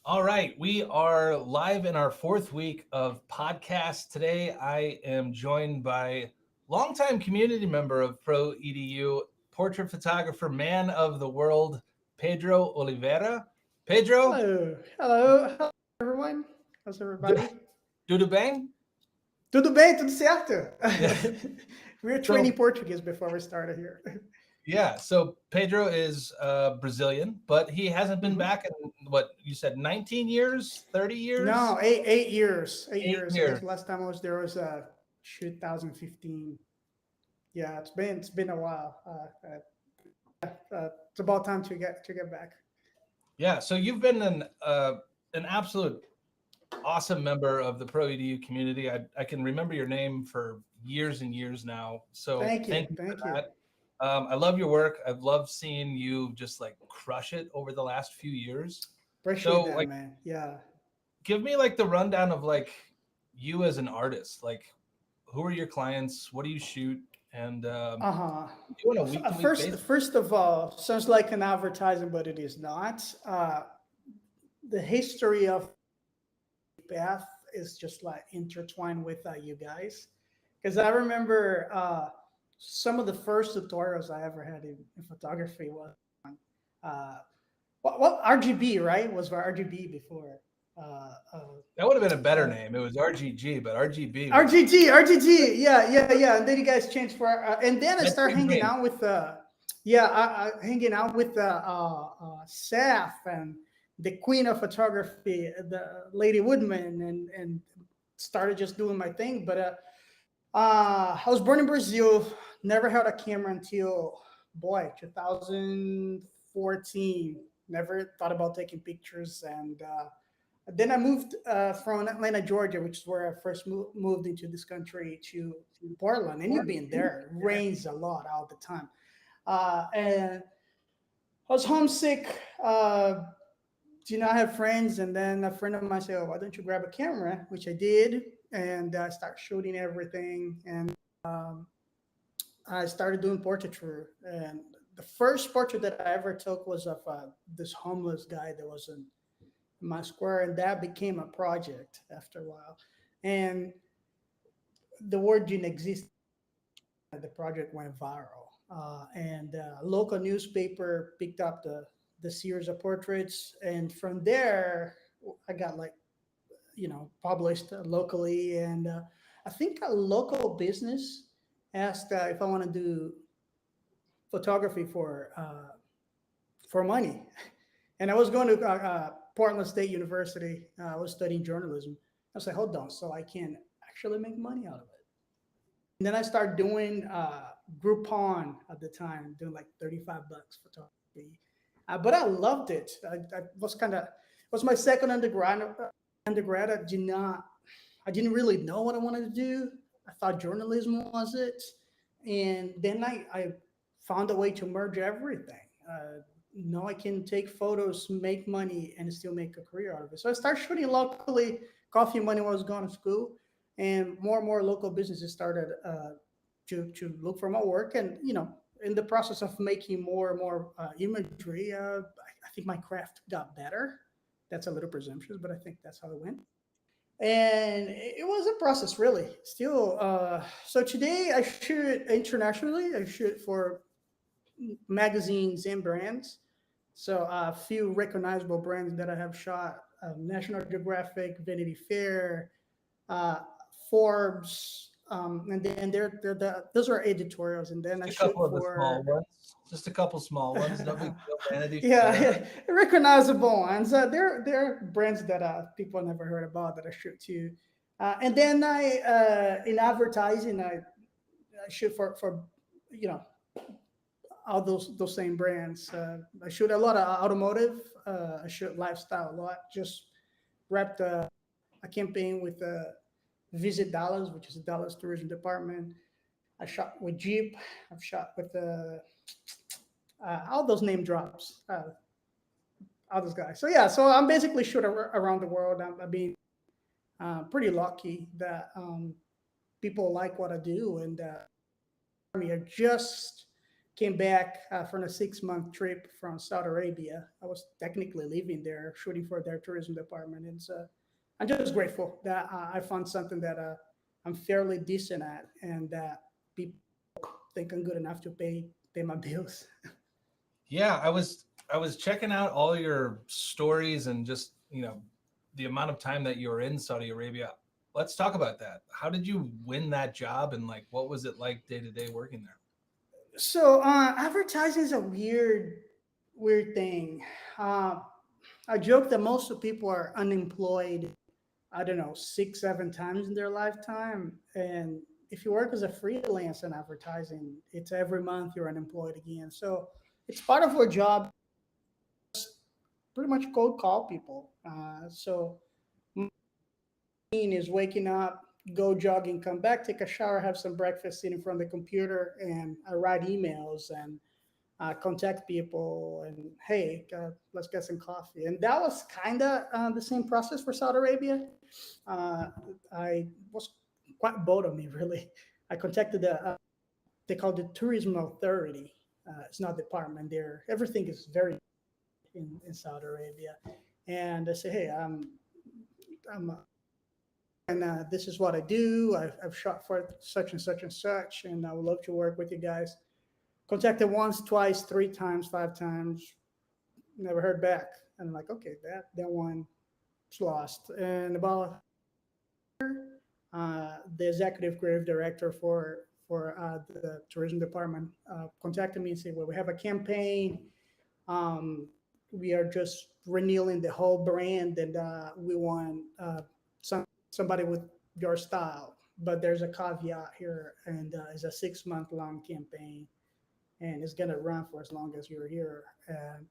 All right, we are live in our fourth week of podcast. Today, I am joined by longtime community member of Pro EDU, portrait photographer, man of the world, Pedro Oliveira. Pedro, Hello, everyone. How's do, everybody? do bang? Tudo bem, tudo certo. Yeah. We were So training Portuguese before we started here. yeah, so Pedro is Brazilian, but he hasn't been Mhm. back in what you said, 19 years, 30 years, No, eight years. Eight 8 years. I years. guess last time I was there was 2015. Yeah, it's been a while. It's about time to get back. Yeah, so you've been an absolute awesome member of the Pro EDU community. I can remember your name for years and years now. So Thank you, thank you for thank you. that. I love your work. I've loved seeing you just like crush it over the last few years. Appreciate So that, like, man. Yeah. give me like the rundown of like you as an artist. Like, who are your clients? What do you shoot? And Uh huh. you do on a week to week First, basis. first of all, sounds like an advertising, but it is not. The history of path is just like intertwined with you guys, because I remember some of the first tutorials I ever had in photography was uh, what RGB, right? Was for RGB before uh, uh, That would have been a better uh, name. It was RGG, but RGB was RGG, yeah. And then you guys changed for, and then I that started changed hanging names. out with, yeah, hanging out with Saf and the queen of photography, the Lady Woodman, and started just doing my thing. But I was born in Brazil, never held a camera until boy 2014. Never thought about taking pictures, and then I moved from Atlanta, Georgia, which is where I first moved into this country, to Portland. And you've been there; it rains a lot all the time. And I was homesick. Do not have friends, and then a friend of mine said, "Oh, why don't you grab a camera?" Which I did, and start shooting everything. And I started doing portraiture. And the first portrait that I ever took was of this homeless guy that was in my square, and that became a project after a while. And the word didn't exist. The project went viral, and local newspaper picked up the series of portraits, and from there I got like published locally, and I think a local business asked if I want to do photography for money, and I was going to Portland State University. I was studying journalism. I was like, hold on, so I can actually make money out of it. And then I started doing Groupon at the time, doing like $35 photography. But I loved it. I was kind of was my second undergrad. Undergrad, I didn't really know what I wanted to do. I thought journalism was it, and then I found a way to merge everything. Now I can take photos, make money, and still make a career out of it. So I started shooting locally, coffee money when I was going to school, and more local businesses started to look for my work. And in the process of making more and more imagery, I think my craft got better. That's a little presumptuous, but I think that's how it went. And it was a process, really. Still, so today I shoot internationally. I shoot for magazines and brands. So a few recognizable brands that I have shot: National Geographic, Vanity Fair, uh, Forbes, and then those are editorials. And then I Just a shoot couple of the small for ones. Just a couple small ones. No big deal. Vanity Fair. yeah, recognizable ones. They're brands that people never heard about that I shoot to. And then I in advertising I shoot for you know all those same brands. I shoot a lot of automotive. I shoot lifestyle a lot. Just wrapped a campaign with Visit Dallas, which is the Dallas tourism department. I shot with Jeep. I've shot with all those name drops. All those guys. So yeah, so I'm basically shooting around the world. I'm being pretty lucky that people like what I do, and I just came back from a 6-month trip from Saudi Arabia. I was technically living there, shooting for their tourism department. And so I'm just grateful that I found something that I'm fairly decent at, and that people think I'm good enough to pay my bills. Yeah, I was checking out all your stories and just, the amount of time that you were in Saudi Arabia. Let's talk about that. How did you win that job, and like what was it like day to day working there? So advertising is a weird thing. Uh, I joke that most of people are unemployed, I don't know, 6, 7 times in their lifetime. And if you work as a freelance in advertising, it's every month you're unemployed again. So it's part of our job, pretty much cold call people. So routine is waking up, go jogging, come back, take a shower, have some breakfast, sit in front of the computer, and I write emails and contact people and hey, let's get some coffee. And that was kind of the same process for Saudi Arabia. Uh, I was quite bold of me, really. I contacted they call the tourism authority. It's not department there. Everything is very in Saudi Arabia. And I say, hey, I'm and this is what I do. I've shot for such and such and such, and I would love to work with you guys. Contacted once, twice, 3 times, 5 times, never heard back. And I'm like, okay, that one's lost. And about the executive creative director for the tourism department contacted me and said, well, we have a campaign. Um, we are just renewing the whole brand, and we want somebody with your style. But there's a caveat here, and it's a 6-month long campaign, and it's gonna run for as long as you're here. And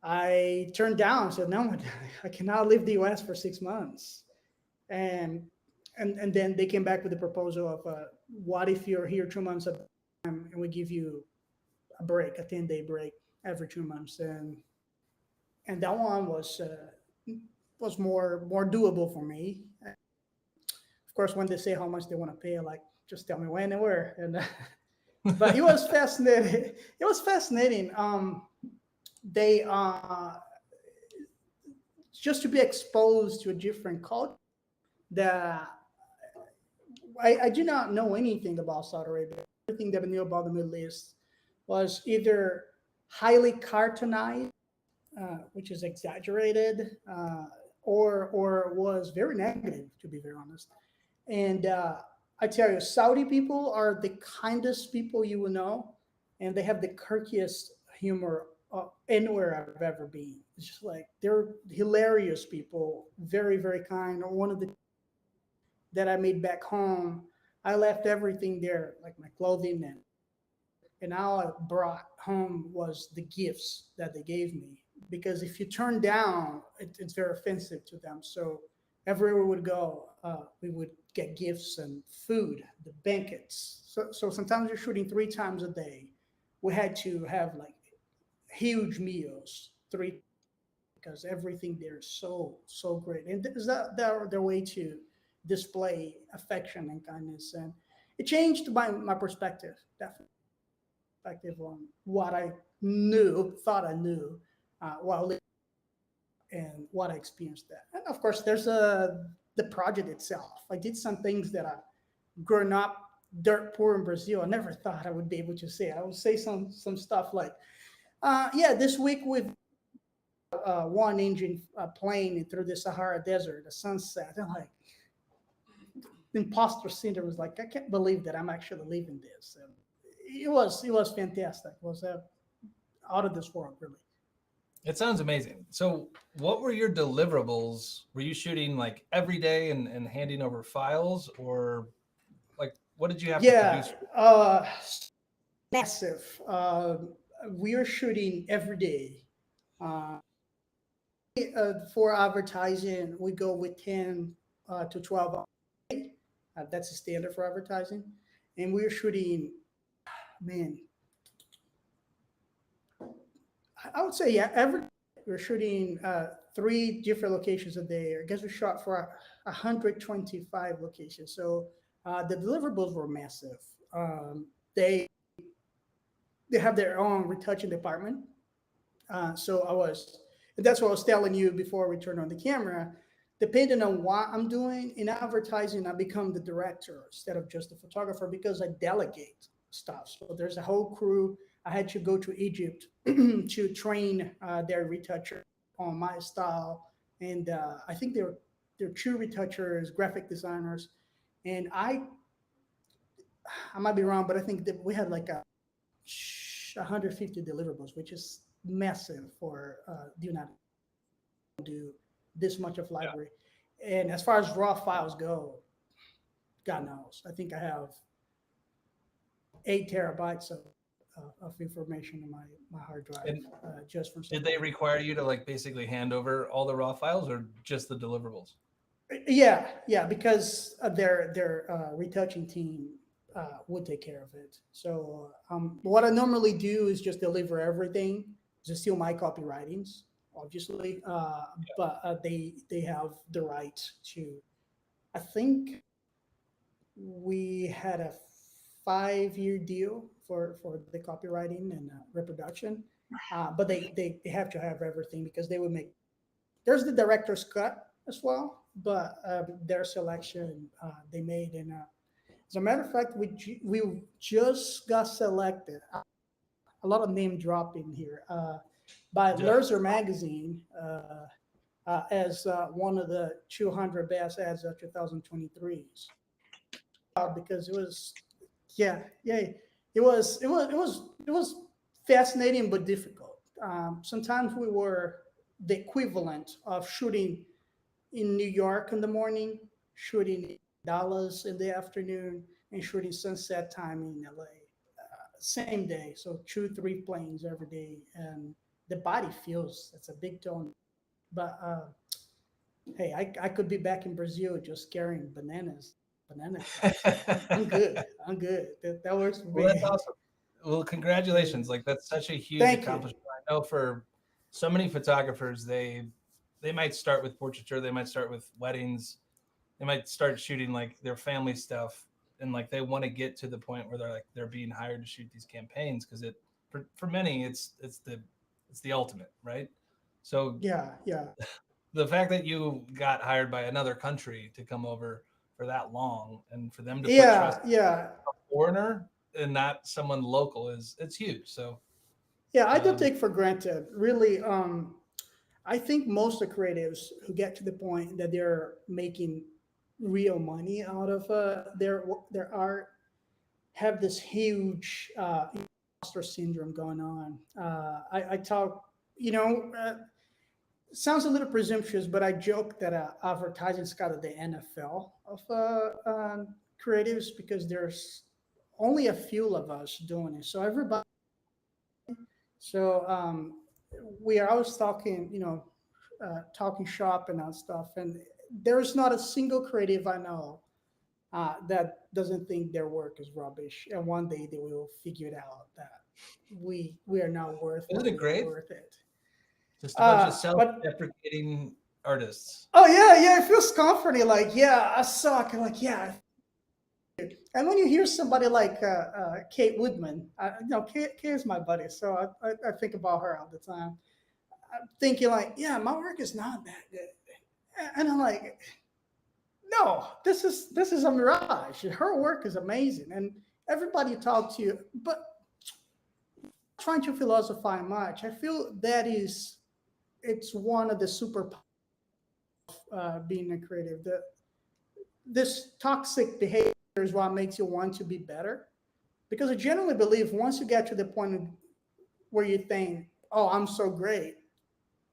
I turned down, said no, I cannot leave the U.S. for 6 months. And and then they came back with the proposal of what if you're here 2 months at a time, and we give you a break, a 10-day break every 2 months, and that one was more doable for me. Of course, when they say how much they want to pay, I like, just tell me when and where. And but it was fascinating. It was fascinating. They just to be exposed to a different culture that I do not know anything about Saudi Arabia. Everything that I knew about the Middle East was either highly cartoonized, which is exaggerated, or was very negative, to be very honest. And I tell you, Saudi people are the kindest people you will know, and they have the quirkiest humor anywhere I've ever been. It's just like they're hilarious people, very very kind. One of the that I made back home, I left everything there, like my clothing, and all I brought home was the gifts that they gave me. Because if you turn down, it's very offensive to them. So everywhere we would go, we would get gifts and food, the banquets. So sometimes you're shooting 3 times a day. We had to have like huge meals, three, because everything there is so great, and is that their way to display affection and kindness. And it changed my perspective, definitely perspective on what I thought I knew, while living, and what I experienced there. And of course, there's the project itself. I did some things that I, growing up dirt poor in Brazil, I never thought I would be able to say. I would say some stuff like, yeah, this week we've one engine plane through the Sahara Desert, the sunset. And like, imposter syndrome was like, I can't believe that I'm actually living this. And it was fantastic. It was out of this world, really. It sounds amazing. So, what were your deliverables? Were you shooting like every day and handing over files, or like what did you have to Yeah, produce? massive. We are shooting every day. Uh, for advertising, we go with 10 to 12 hours. That's the standard for advertising. And we're shooting, man, I would say, yeah, we're shooting 3 different locations a day. I guess we shot for 125 locations. So the deliverables were massive. They they have their own retouching department. That's what I was telling you before we turned on the camera. Depending on what I'm doing in advertising, I become the director instead of just the photographer because I delegate stuff. So there's a whole crew. I had to go to Egypt to train their retoucher on my style, and I think they're true retouchers, graphic designers, and I might be wrong, but I think that we had like 150 deliverables, which is massive for the United do this much of library. Yeah. And as far as raw files go, God knows. I think I have 8 terabytes of information in my hard drive just from. Did they require you to like basically hand over all the raw files or just the deliverables? Yeah, because their retouching team would take care of it. So what I normally do is just deliver everything. Just steal my copywritings, obviously, but they have the right to. I think we had a 5-year deal for the copywriting and reproduction, but they have to have everything because they would make. There's the director's cut as well, but their selection they made, and as a matter of fact, we just got selected. A lot of name dropping here by Lerzer magazine as one of the 200 best ads of 2023. Because it was, it was fascinating but difficult. Sometimes we were the equivalent of shooting in New York in the morning, shooting in Dallas in the afternoon, and shooting sunset time in LA. Same day, so 2-3 planes every day, and the body feels it's a big tone. But hey, I could be back in Brazil just carrying bananas. I'm good. That works for me. Well, that's awesome. Well, congratulations! Like that's such a huge accomplishment. I know for so many photographers, they might start with portraiture, they might start with weddings, they might start shooting like their family stuff, and like they want to get to the point where they're being hired to shoot these campaigns because for many it's the ultimate, right? So yeah the fact that you got hired by another country to come over for that long and for them to put trust in a foreigner and not someone local it's huge. So I don't take for granted really. I think most of the creatives who get to the point that they're making real money out of their art have this huge imposter syndrome going on. I talk, sounds a little presumptuous, but I joke that advertising is kind of the NFL of creatives because there's only a few of us doing it. So everybody. So we are always talking, talking shop and that stuff, and there's not a single creative I know that doesn't think their work is rubbish, and one day they will figure it out that we are not worth. Isn't it great? Worth it. Just a bunch of self-deprecating artists. Oh yeah, it feels comforting. Like I suck. And like and when you hear somebody like Kate Woodman, Kate is my buddy, so I think about her all the time. I'm thinking like, my work is not that good, and I'm like, no, this is a mirage. Her work is amazing, and everybody talk to you, but trying to philosophize much. I feel that it's one of the super being a creative. This toxic behavior is what makes you want to be better, because I genuinely believe once you get to the point where you think, "Oh, I'm so great,"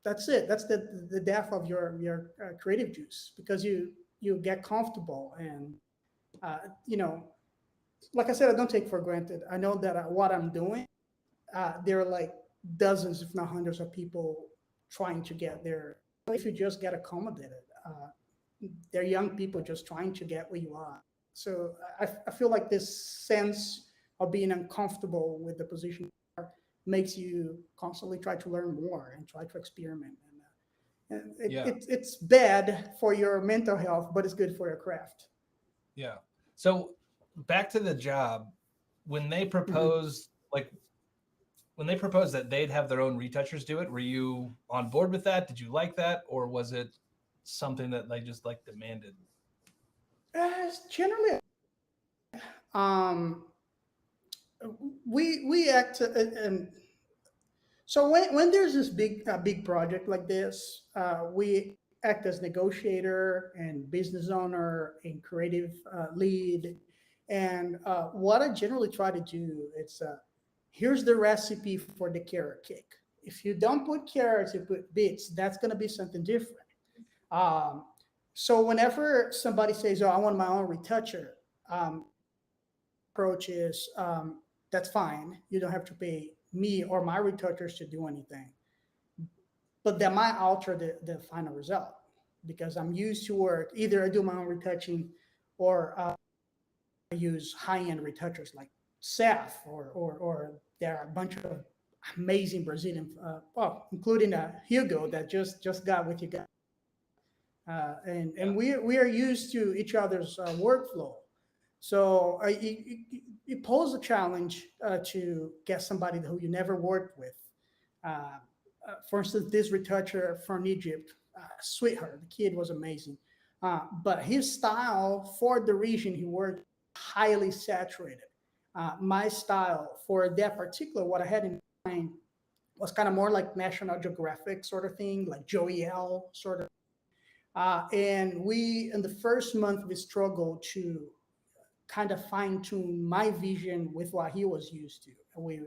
that's it. That's the death of your creative juice, because you get comfortable and like I said, I don't take for granted. I know that what I'm doing, there are like dozens, if not hundreds, of people trying to get there. If you just get accommodated, they're young people just trying to get where you are. So I feel like this sense of being uncomfortable with the position makes you constantly try to learn more and try to experiment. And it's bad for your mental health, but it's good for your craft. Yeah. So back to the job, when they proposed, like, when they proposed that they'd have their own retouchers do it, were you on board with that? Did you like that, or was it something that they just like demanded? Generally, um, we act and so when there's this big project like this, we act as negotiator and business owner and creative lead. And what I generally try to do is here's the recipe for the carrot cake. If you don't put carrots, you put beets. That's going to be something different. Um, so whenever somebody says, "Oh, I want my own retoucher," um, approach is that's fine. You don't have to pay me or my retouchers to do anything, but that might alter the final result because I'm used to work. Either I do my own retouching or I use high-end retouchers like Seth or there are a bunch of amazing Brazilian, well, including Hugo that just got with you guys. And we are used to each other's workflow. So it poses a challenge to get somebody who you never worked with. For instance, this retoucher from Egypt, sweetheart, the kid was amazing. But his style for the region he worked highly saturated. My style for that particular, what I had in mind was kind of more like National Geographic sort of thing, like Joey L sort of. And we, in the first month, we struggled to kind of fine tune my vision with what he was used to. And we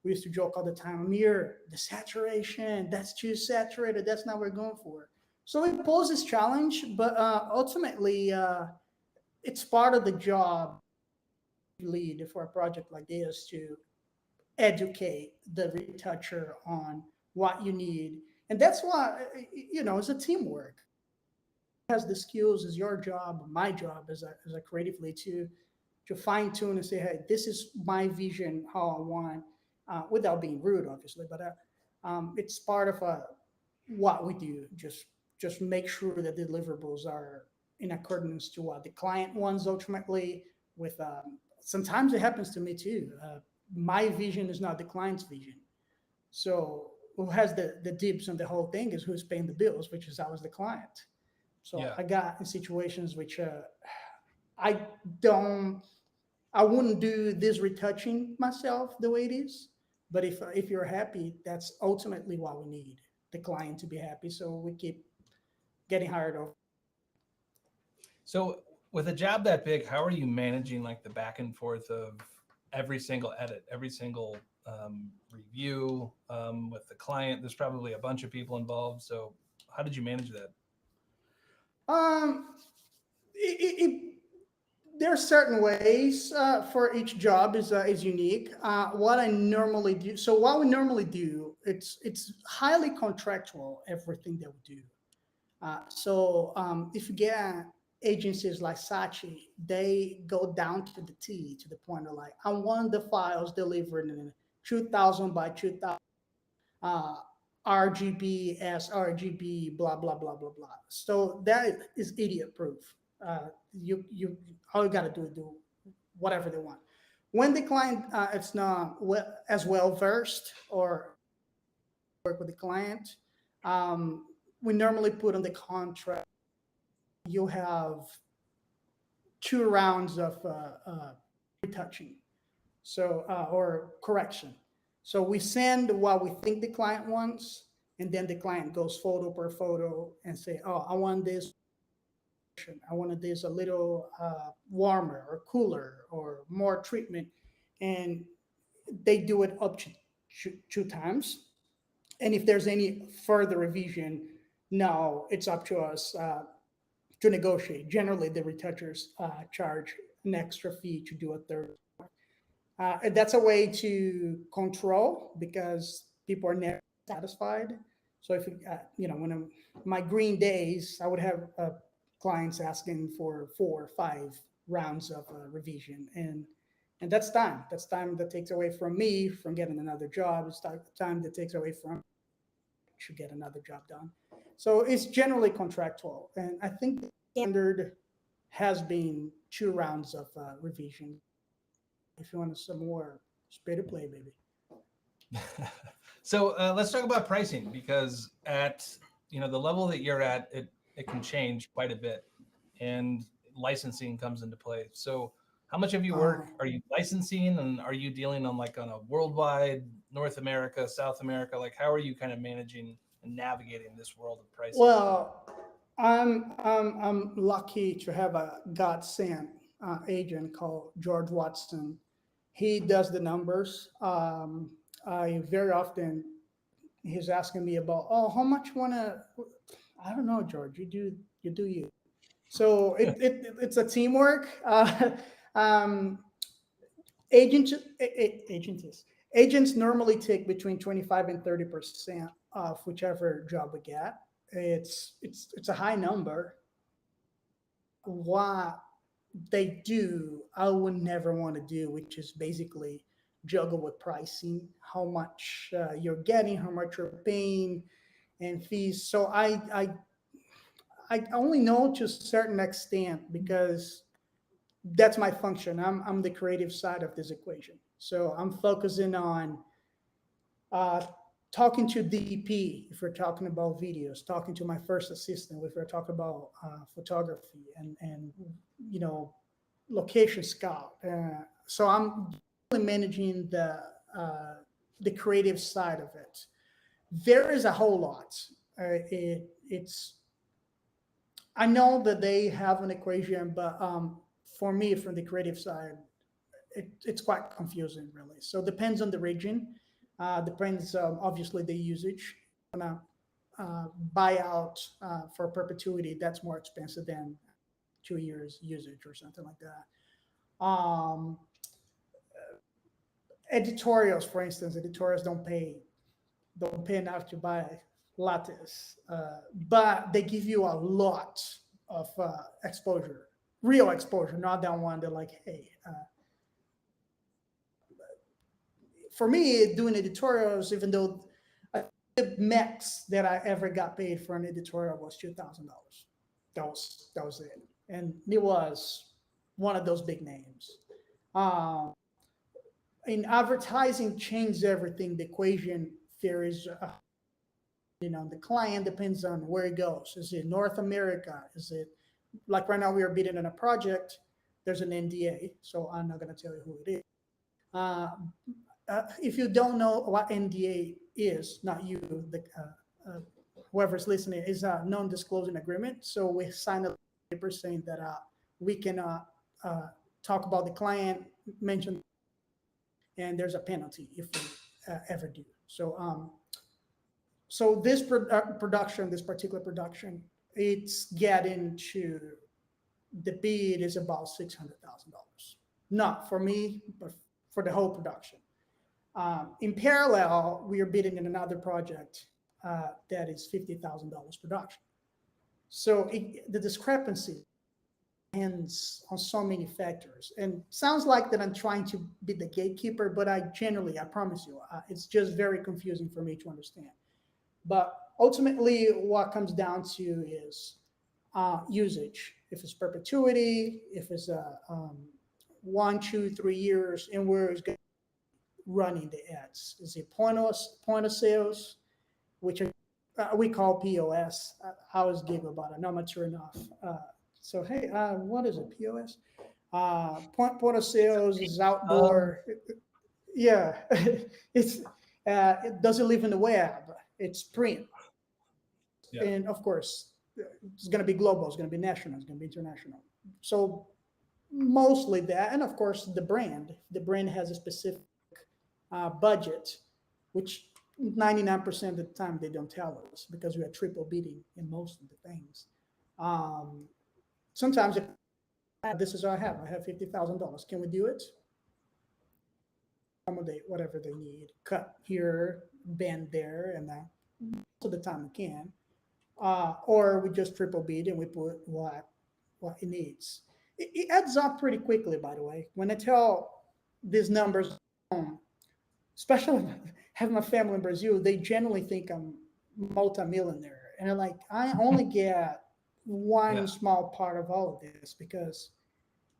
used to joke all the time, Amir, the saturation, that's too saturated. That's not what we're going for. So it poses challenge, but ultimately, it's part of the job lead for a project like this to educate the retoucher on what you need. And that's why, it's a teamwork. Has the skills is your job, my job as a creative lead to fine tune and say, hey, this is my vision, how I want, without being rude, obviously, but it's part of what we do. Just make sure that deliverables are in accordance to what the client wants ultimately. With sometimes it happens to me too. My vision is not the client's vision, so who has the dibs on the whole thing is who's paying the bills, which is always the client. So Yeah. I got in situations which I don't I wouldn't do this retouching myself the way it is. But if you're happy, that's ultimately what we need, the client to be happy. So we keep getting hired over. So with a job that big, how are you managing like the back and forth of every single edit, every single review with the client? There's probably a bunch of people involved. So how did you manage that? Um, it, there are certain ways for each job is unique. What I normally do, so what we normally do, it's highly contractual. Everything that we do. So if you get agencies like Saatchi, they go down to the T to the point of like, I want the files delivered in 2000 by 2000, uh, RGB as RGB, blah blah blah blah blah. So that is idiot proof. You all you gotta do is do whatever they want. When the client is not as well versed or work with the client, um, we normally put on the contract you have 2 rounds of retouching, so or correction. So we send what we think the client wants, and then the client goes photo per photo and say, "Oh, I want this. I wanted this a little warmer or cooler or more treatment," and they do it up to two times. And if there's any further revision, now it's up to us to negotiate. Generally, the retouchers charge an extra fee to do a third. And that's a way to control because people are never satisfied. So if when my green days, I would have clients asking for 4 or 5 rounds of revision, and that's time. That's time that takes away from me from getting another job. It's time that takes away from to get another job done. So it's generally contractual, and I think the standard has been 2 rounds of revision. If you want some more, it's pay to play, baby. So let's talk about pricing, because at the level that you're at, it can change quite a bit, and licensing comes into play. So how much of your Uh, work are you licensing, and are you dealing on a worldwide, North America, South America? Like, how are you kind of managing and navigating this world of pricing? well, I'm lucky to have a God sent agent called George Watson. He does the numbers. I very often he's asking me about, oh, how much you wanna? I don't know, George. You do you. So it's a teamwork. Um, agents agents agents normally take between 25 and 30% of whichever job we get. It's a high number. What they do, I would never want to do, which is basically juggle with pricing, how much you're getting, how much you're paying, and fees. So I only know to a certain extent because that's my function. I'm the creative side of this equation. So I'm focusing on uh, talking to DP if we're talking about videos, talking to my first assistant if we're talking about photography and you know location scout. So I'm really managing the creative side of it. There is a whole lot. It's I know that they have an equation, but for me, from the creative side, it's quite confusing, really. So it depends on the region. Depends, obviously, the usage. Gonna buy out for perpetuity. That's more expensive than 2 years usage or something like that. Editorials, for instance, editorials don't pay enough to buy lattes, but they give you a lot of exposure, real exposure, not that one that like, hey, for me, doing editorials, even though the max that I ever got paid for an editorial was $2,000. That was it, and it was one of those big names. Um, in advertising, changed everything. The equation there is, the client depends on where it goes. Is it North America? Is it like right now we are bidding on a project? There's an NDA, so I'm not going to tell you who it is. Uh, if you don't know what NDA is, not you, whoever's listening, is a non-disclosing agreement. So we sign a paper saying that we cannot talk about the client, mention, and there's a penalty if we ever do. So this production, this particular production, it's getting to the bid is about $600,000. Not for me, but for the whole production. In parallel, we are bidding in another project that is $50,000 production. So the discrepancy depends on so many factors. And sounds like that I'm trying to be the gatekeeper, but I promise you, it's just very confusing for me to understand. But ultimately, what comes down to is usage. If it's perpetuity, if it's 1, 2, 3 years, and where it's running the ads. Is it point of sales, which we call POS. I always give about it. Not mature enough. So hey, what is it? POS. Point of sales is Um, outdoor. Yeah, it's it doesn't live in the web. It's print, yeah. and of course, it's going to be global. It's going to be national. It's going to be international. So mostly that, and of course, the brand. The brand has a specific budget, which 99% of the time they don't tell us because we are triple bidding in most of the things. Um, Sometimes if this is all I have $50,000. Can we do it? Accommodate whatever they need, cut here, bend there, and most of the time we can. Or we just triple bid and we put what it needs. It adds up pretty quickly, by the way. When I tell these numbers, especially having my family in Brazil, they generally think I'm multi-millionaire, and they're like, I only get one Yeah. small part of all of this because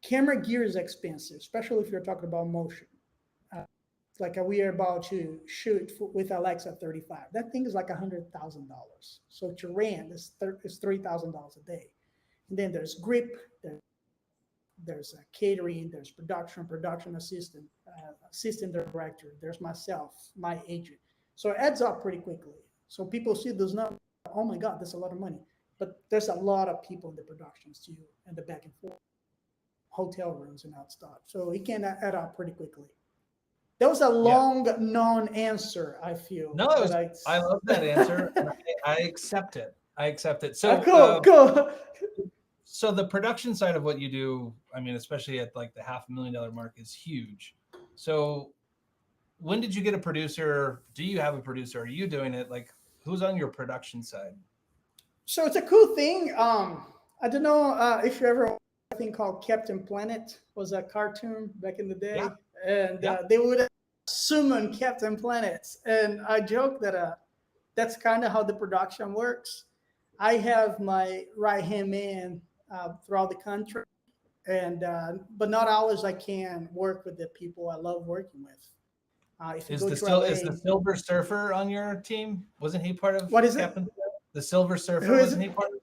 camera gear is expensive, especially if you're talking about motion. Uh, like we are about to shoot with Alexa 35. That thing is like $100,000. So to rent is $3,000 a day. And then there's grip, there's catering, there's production assistant, assistant director, there's myself, my agent. So it adds up pretty quickly. So people see those numbers, oh my God, that's a lot of money. But there's a lot of people in the productions too, and the back and forth, hotel rooms and that stuff. So it can add up pretty quickly. That was a Yeah. long non-answer, I feel. No, I love that answer. And I accept it. I accept it. So cool. So the production side of what you do, I mean, especially at like the $500,000 mark, is huge. So when did you get a producer? Do you have a producer? Are you doing it? Like, who's on your production side? So it's a cool thing. I don't know if you ever a thing called Captain Planet, was a cartoon back in the day, Yeah. and Yeah. they would summon Captain Planets, and I joke that that's kind of how the production works. I have my right hand man throughout the country, and but not always I can work with the people I love working with. If you Is go the to still LA, is the Silver Surfer on your team? Wasn't he part of what is it? Captain? The Silver Who Surfer, is wasn't it? he part of?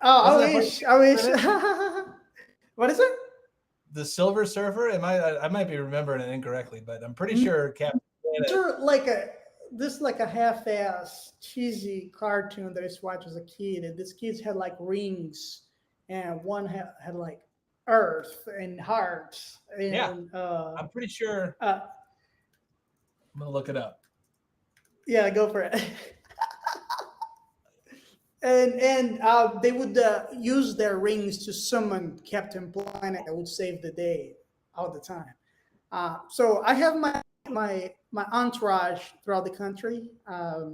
Oh, Wasn't I that part wish. I wish. of What is it? the Silver Surfer? I might be remembering it incorrectly, but I'm pretty sure Captain Planet. Like a half-ass cheesy cartoon that I used to watch as a kid, and this kids had like rings, and one had like Earth and hearts, Yeah, and I'm pretty sure. uh, I'm gonna look it up. yeah, go for it. And they would use their rings to summon Captain Planet that would save the day all the time. So I have my entourage throughout the country. Uh,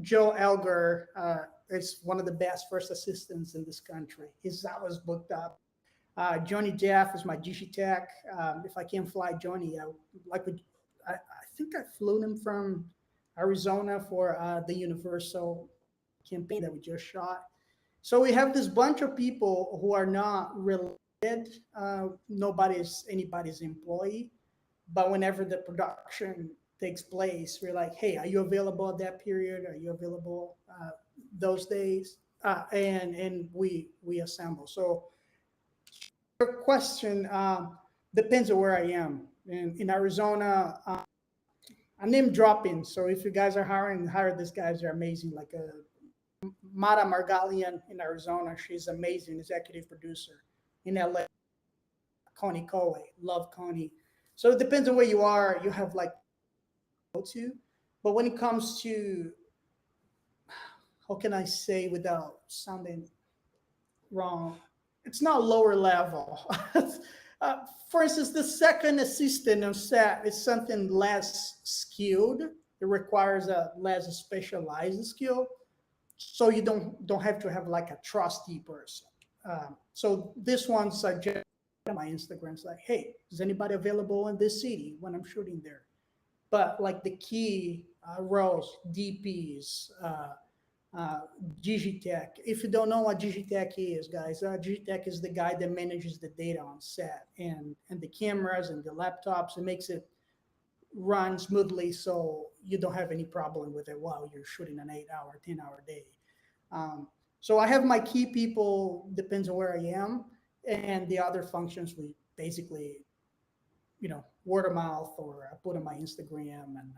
Joe Elgar is one of the best first assistants in this country. He's always booked up. Johnny Jeff is my Digitech. If I can't fly Johnny, I think I flew him from Arizona for the Universal campaign that we just shot. So we have this bunch of people who are not related. Nobody's anybody's employee, but whenever the production takes place, we're like, hey, are you available at that period? Are you available those days? And we assemble. So your question depends on where I am. In Arizona, I'm name dropping. So if you guys are hiring, hire these guys. They're amazing. Like Mara Margalian in Arizona, she's amazing executive producer. In LA, Connie Coe, love Connie. So it depends on where you are. You have like go to, but when it comes to how can I say without sounding wrong, it's not lower level. For instance, the second assistant on set is something less skilled. It requires a less specialized skill, so you don't have to have like a trusty person. So this one's just on my Instagram's like, hey, is anybody available in this city when I'm shooting there? But like the key roles, DPs, Digitech. If you don't know what Digitech is, guys, Digitech is the guy that manages the data on set and the cameras and the laptops. It makes it run smoothly so you don't have any problem with it while you're shooting an 8-hour, 10-hour day. So I have my key people, depends on where I am, and the other functions we basically, word of mouth, or I put on my Instagram, and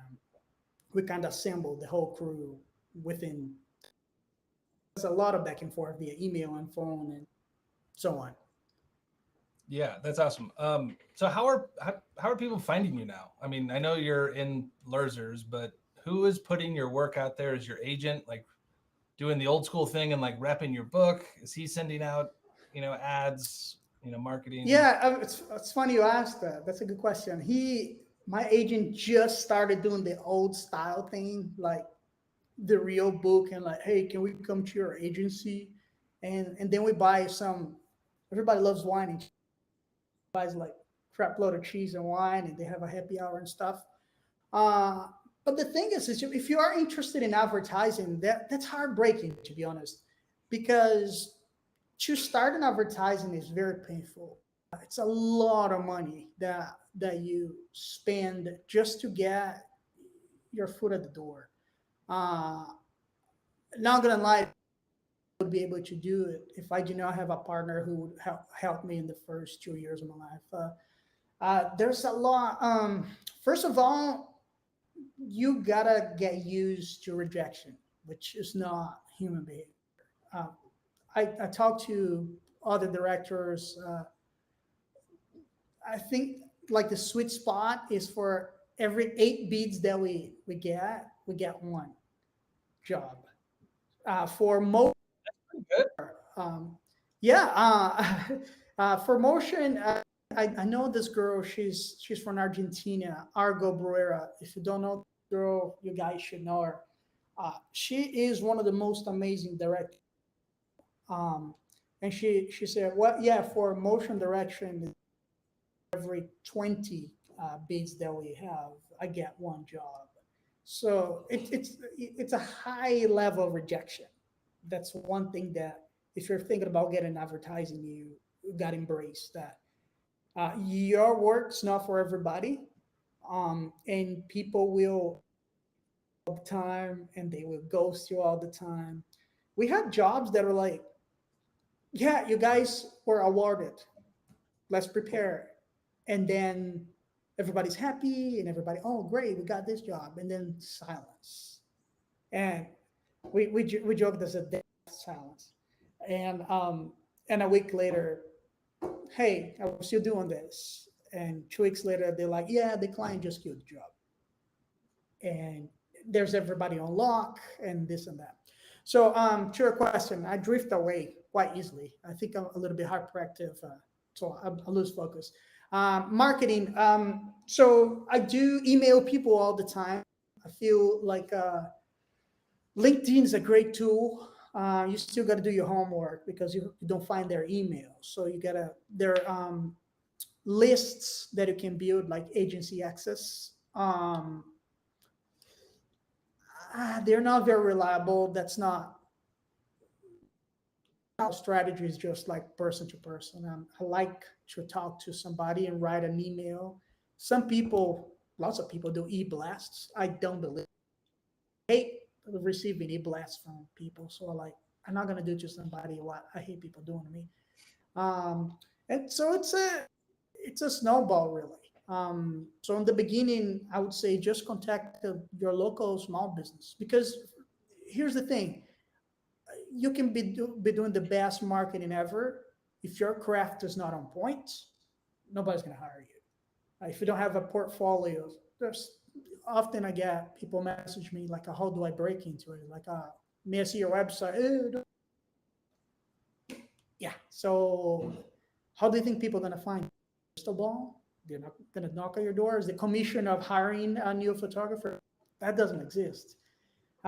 we kind of assemble the whole crew within. There's a lot of back and forth via email and phone and so on. Yeah, that's awesome. So how are people finding you now? I mean, I know you're in Lurzers, but who is putting your work out there? Is your agent like doing the old school thing and like repping your book? Is he sending out, ads, marketing? Yeah, it's funny you asked that. That's a good question. My agent just started doing the old style thing, like the real book, and like, hey, can we come to your agency? And then we buy some. Everybody loves wine, and buys like crap load of cheese and wine, and they have a happy hour and stuff. Uh, but the thing is if you are interested in advertising, that's heartbreaking, to be honest, because to start in advertising is very painful. it's a lot of money that you spend just to get your foot at the door. Uh, Not gonna lie, I would be able to do it if I do not have a partner who would help me in the first 2 years of my life. There's a lot. First of all, you gotta get used to rejection, which is not human behavior. Uh, I talk to other directors. I think like the sweet spot is for every 8 beats that we get one job. For most, Good. um, yeah, for motion, I know this girl. She's from Argentina, Argo Bruera. If you don't know the girl, you guys should know her. She is one of the most amazing directors. And she said, "Well, yeah, for motion direction, every 20 bids that we have, I get one job." So it's a high level of rejection. That's one thing that if you're thinking about getting advertising, you got to embrace that. Your work's not for everybody, and people will all the time, and they will ghost you all the time. We had jobs that are like, "Yeah, you guys were awarded. Let's prepare," and then everybody's happy, and everybody, "Oh, great, we got this job," and then silence. And we joke there's a death silence, and and a week later, "Hey, I'm still doing this," and 2 weeks later, they're like, "Yeah, the client just killed the job," and there's everybody on lock and this and that. So, to your question, I drift away quite easily. I think I'm a little bit hyperactive, so I lose focus. Marketing. So I do email people all the time. I feel like LinkedIn is a great tool. You still got to do your homework because you don't find their email. So you gotta there are lists that you can build like agency access. They're not very reliable. That's not how strategy is just like person to person. I like to talk to somebody and write an email. Some people, lots of people do e-blasts. I don't believe. I hate receiving e-blasts from people. So I'm not gonna do to somebody what I hate people doing to me. Um, and so it's a snowball really. So in the beginning, I would say just contact your local small business because here's the thing: you can be doing the best marketing ever. If your craft is not on point, nobody's going to hire you. If you don't have a portfolio, there's often I get people message me like, "How do I break into it?" Like, "May I see your website?" Yeah. So, how do you think people are going to find you? Crystal ball? They're not going to knock on your door. Is the commission of hiring a new photographer? That doesn't exist.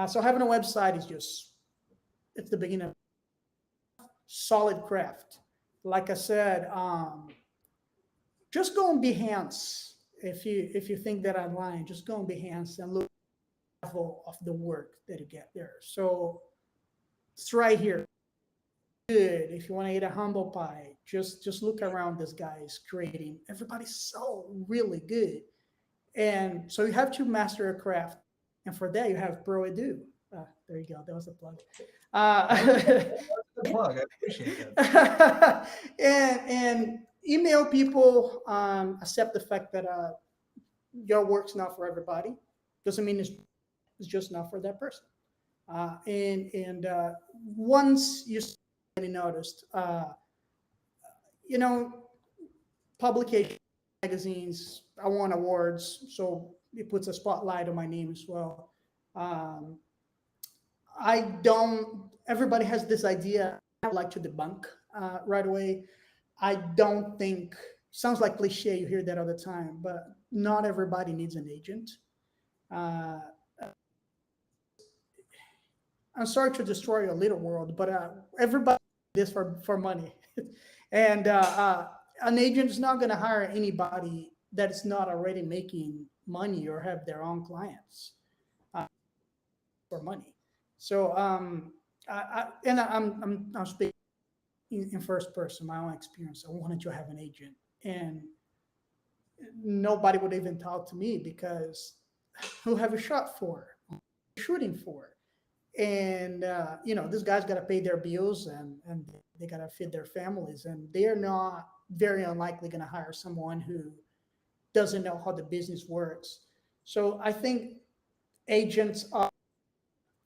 So having a website is just it's the beginning of solid craft. Like I said, just go on Behance. If you think that I'm lying, just go on Behance and look at the level of the work that you get there. So it's right here. Good. If you want to eat a humble pie, just look around. This guy is creating. Everybody's so really good, and so you have to master a craft. And for that, you have Pro Edu. There you go. That was a plug. Good plug. I appreciate that. And email people. Accept the fact that your work's not for everybody. Doesn't mean it's just not for that person. And once you noticed, you know, publication magazines. I won awards, so it puts a spotlight on my name as well. Um, I don't. Everybody has this idea. I like to debunk right away. I don't think. Sounds like cliche. You hear that all the time, but not everybody needs an agent. Uh, I'm sorry to destroy your little world, but everybody does this for money, and an agent is not going to hire anybody that's not already making money or have their own clients uh, for money. So and I'm speaking. in first person, my own experience. I wanted to have an agent, and nobody would even talk to me because who have you shot for? Shooting for? And this guy's got to pay their bills, and they got to feed their families, and they're not very unlikely going to hire someone who doesn't know how the business works. So I think agents are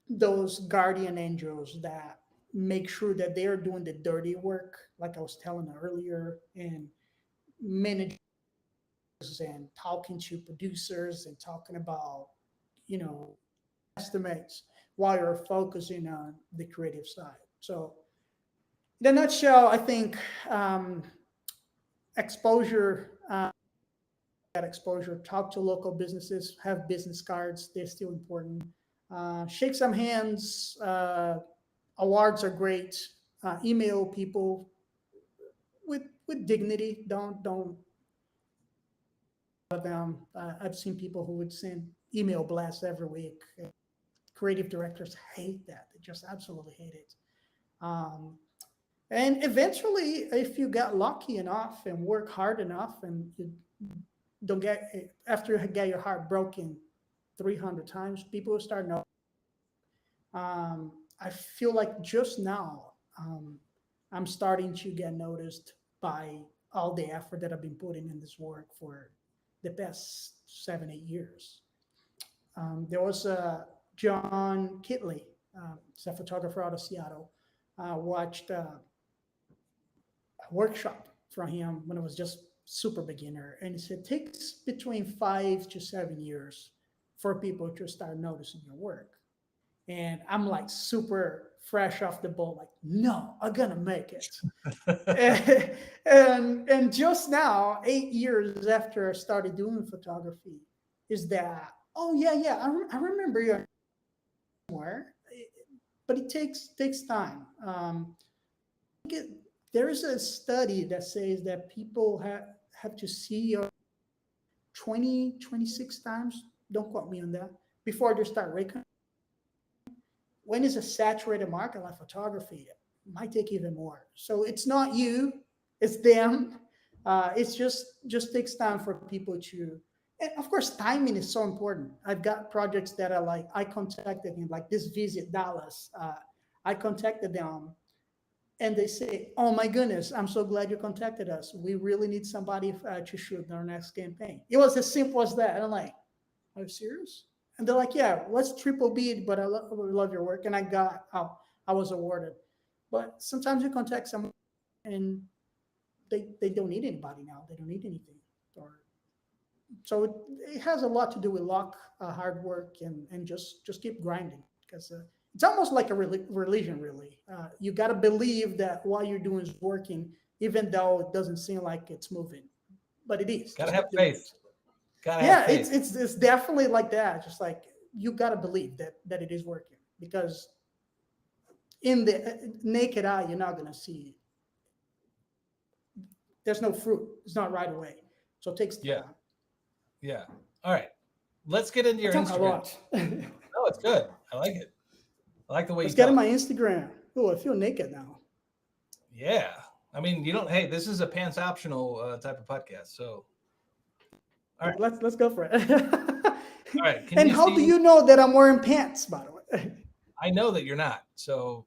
those guardian angels that make sure that they are doing the dirty work, like I was telling earlier, and managers and talking to producers and talking about, you know, estimates while you're focusing on the creative side. So, in a nutshell, I think exposure, that exposure, talk to local businesses, have business cards, they're still important. Shake some hands. Awards are great. Email people with dignity. Don't them. I've seen people who would send email blasts every week. Creative directors hate that. They just absolutely hate it. Um, and eventually, if you get lucky enough and work hard enough, and you don't get after you get your heart broken 300 times, people will start knowing. I feel like just now I'm starting to get noticed by all the effort that I've been putting in this work for the past 7, 8 years. There was John Kitley, he's a photographer out of Seattle. Watched a workshop from him when I was just super beginner, and he said it takes between 5 to 7 years for people to start noticing your work. And I'm like super fresh off the boat, like, no, I'm gonna make it. And just now, 8 years after I started doing photography, is that, oh yeah, yeah, I remember you somewhere, but it takes time. It, there is a study that says that people have to see your 20, 26 times. Don't quote me on that before they start recognizing. When is a saturated market like photography, it might take even more. So it's not you, it's them. It's just takes time for people to, and of course, timing is so important. I've got projects that are like, I contacted him, like this visit Dallas. I contacted them, and they say, "Oh my goodness, I'm so glad you contacted us. We really need somebody to shoot our next campaign." It was as simple as that. And I'm like, "Are you serious?" And they're like, "Yeah, let's triple beat, but we love your work." And I was awarded. But sometimes you contact someone and they don't need anybody now. They don't need anything. Or so it has a lot to do with luck, hard work, and just keep grinding, because it's almost like a religion, really. You got to believe that what you're doing is working, even though it doesn't seem like it's moving, but it is. Gotta Just have keep doing faith. it. Gotta have Yeah, faith. it's definitely like that. Just like you got to believe that it is working, because in the naked eye, you're not gonna see. There's no fruit. It's not right away, so it takes Yeah. time. Yeah. All right. Let's get into I your talk a Instagram. lot. No, it's good. I like it. I like the way Let's you get in talk. my Instagram. Oh, I feel naked now. Yeah. I mean, you don't, hey, this is a pants optional type of podcast. So, all right. Let's go for it. All right. Can And you how do see? you know that I'm wearing pants, by the way? I know that you're not. So,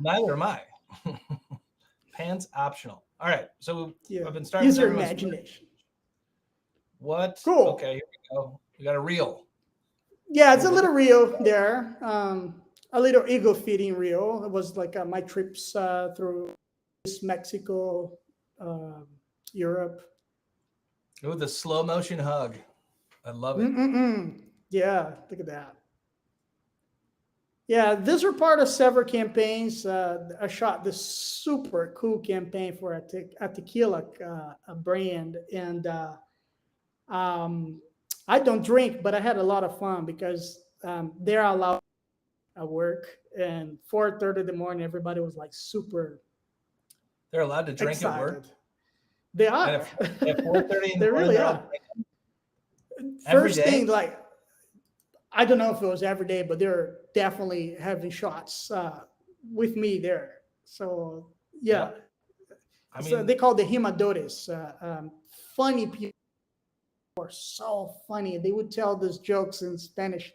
neither am I. Pants optional. All right. So, Yeah. I've been starting Use with your everyone's imagination. what? Okay. Cool. Here we go. We got a reel. Yeah, it's Here, a look at little real there. A little ego feeding reel. It was like my trips through Mexico, uh, Europe. oh, the slow motion hug. I love it. Mm-mm-mm. Yeah, look at that. Yeah, these were part of several campaigns. I shot this super cool campaign for a tequila a brand, and um, I don't drink, but I had a lot of fun because they're allowed at work, and 4:30 in the morning, everybody was like super They're allowed to drink at work. excited. They And are. at 4:30 in the They morning, really they're all are. every First day. thing, like, I don't know if it was every day, but they're definitely having shots with me there. So yeah, Yep. I so mean, they call the himadores. Funny people are so funny. They would tell these jokes in Spanish,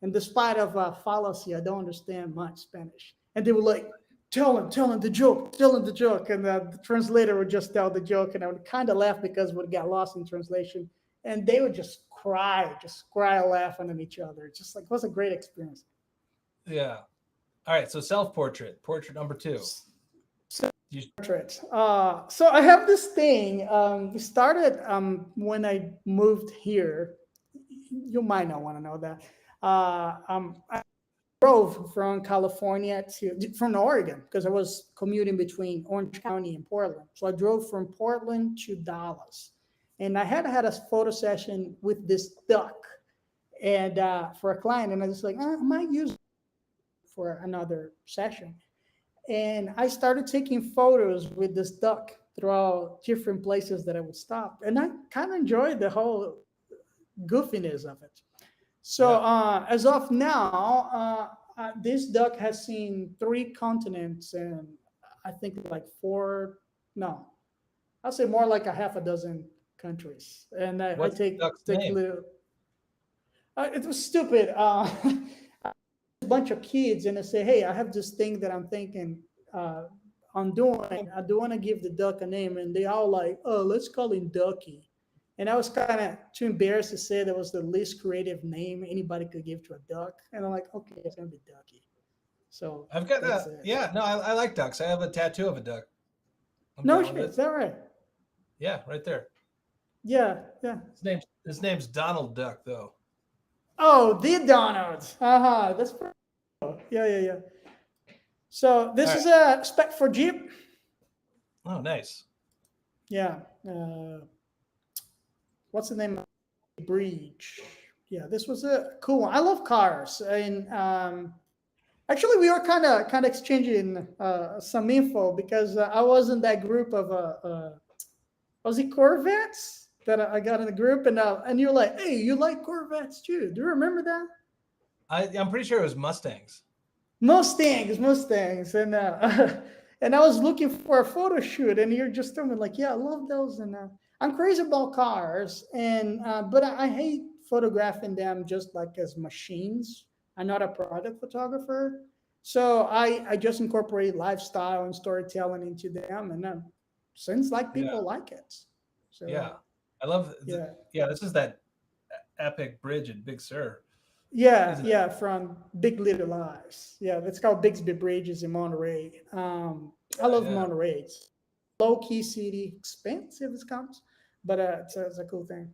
and despite of fallacy, I don't understand much Spanish. And they would like tell him the joke, tell him the joke, and the translator would just tell the joke, and I would kind of laugh because it would get lost in translation, and they would just cry laughing at each other. Just like it was a great experience. yeah. All right. So self-portrait, portrait number two. You, Portrait. So I have this thing. It started when I moved here. You might not want to know that. I drove from California from Oregon because I was commuting between Orange County and Portland. So I drove from Portland to Dallas, and I had a photo session with this duck, and for a client, and I was like, I might use it for another session. And I started taking photos with this duck throughout different places that I would stop, and I kind of enjoyed the whole goofiness of it. So yeah. as of now, this duck has seen three continents and I think like four, no, I'll say more like a half a dozen countries. And I What's the duck's take name? little. It was stupid. A bunch of kids and I say, hey, I have this thing that I'm thinking on doing. I do want to give the duck a name, and they all like, oh, let's call him Ducky. And I was kind of too embarrassed to say that was the least creative name anybody could give to a duck. And I'm like, okay, it's gonna be Ducky. So I've got that's a, it. yeah, no, I like ducks. I have a tattoo of a duck. I'm No down shit, with is it. that right? Yeah, right there. Yeah, yeah. His name's Donald Duck, though. Oh, the Donald. That's pretty cool. Yeah, yeah, yeah. So All this right. is a spec for Jeep. Oh, nice. Yeah. What's the name? Breach. Yeah, this was a cool one. I love cars, and actually, we were kind of exchanging some info because I was in that group of was it Corvettes that I got in the group, and you're like, hey, you like Corvettes too? Do you remember that? I'm pretty sure it was Mustangs. Mustangs, and and I was looking for a photo shoot, and you're just telling me like, yeah, I love those, and I'm crazy about cars, and but I hate photographing them just like as machines. I'm not a product photographer, so I just incorporate lifestyle and storytelling into them, and seems like Yeah, people like it. So yeah. I love. yeah, Yeah, this is that epic bridge at Big Sur, yeah, isn't it? yeah, from Big Little Lies. Yeah, that's called Bixby Bridges in Monterey. I love Yeah, Monterey. It's low key city, expensive as comes, but it's a cool thing.